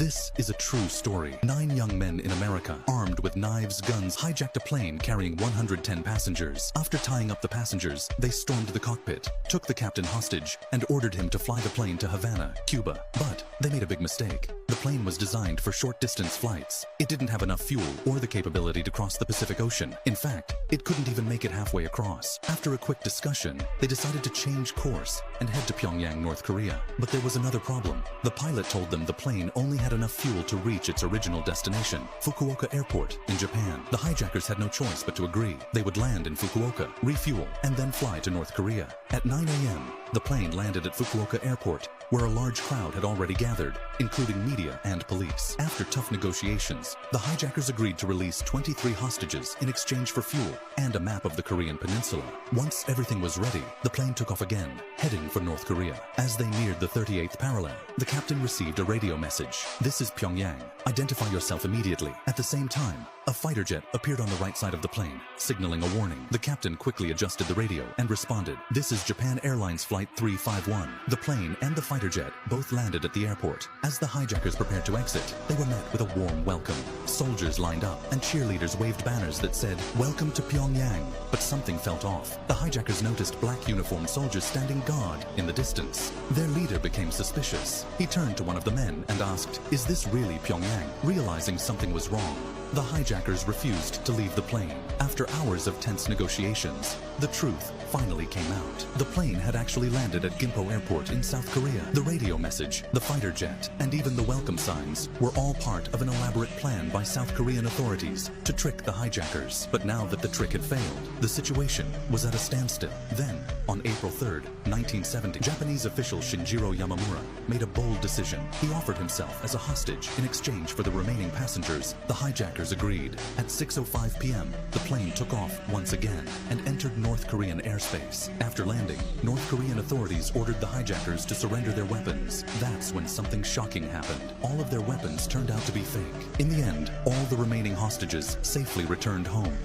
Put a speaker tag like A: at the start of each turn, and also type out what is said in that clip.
A: This is a true story. 9 young men in America, armed with knives, guns, hijacked a plane carrying 110 passengers. After tying up the passengers, they stormed the cockpit, took the captain hostage, and ordered him to fly the plane to Havana, Cuba. But they made a big mistake. The plane was designed for short-distance flights. It didn't have enough fuel or the capability to cross the Pacific Ocean. In fact, it couldn't even make it halfway across. After a quick discussion, they decided to change course and head to Pyongyang, North Korea. But there was another problem. The pilot told them the plane only had enough fuel to reach its original destination, Fukuoka Airport in Japan. The hijackers had no choice but to agree. They would land in Fukuoka, refuel, and then fly to North Korea. At 9 a.m., the plane landed at Fukuoka Airport, where a large crowd had already gathered, including media and police. After tough negotiations, the hijackers agreed to release 23 hostages in exchange for fuel and a map of the Korean peninsula. Once everything was ready, the plane took off again, heading for North Korea. As they neared the 38th parallel, the captain received a radio message. "This is Pyongyang. Identify yourself immediately." At the same time, a fighter jet appeared on the right side of the plane, signaling a warning. The captain quickly adjusted the radio and responded, "This is Japan Airlines Flight 351. The plane and the fighter jet both landed at the airport. As the hijackers prepared to exit, they were met with a warm welcome. Soldiers lined up and cheerleaders waved banners that said, "Welcome to Pyongyang." But something felt off. The hijackers noticed black uniformed soldiers standing guard in the distance. Their leader became suspicious. He turned to one of the men and asked, "Is this really Pyongyang?" Realizing something was wrong, the hijackers refused to leave the plane. After hours of tense negotiations, the truth finally came out. The plane had actually landed at Gimpo Airport in South Korea. The radio message, the fighter jet, and even the welcome signs were all part of an elaborate plan by South Korean authorities to trick the hijackers. But now that the trick had failed, the situation was at a standstill. Then, on April 3rd, 1970, Japanese official Shinjiro Yamamura made a bold decision. He offered himself as a hostage in exchange for the remaining passengers. The hijackers agreed. At 6:05 p.m., the plane took off once again and entered North Korean airspace. After landing, North Korean authorities ordered the hijackers to surrender their weapons. That's when something shocking happened. All of their weapons turned out to be fake. In the end, all the remaining hostages safely returned home.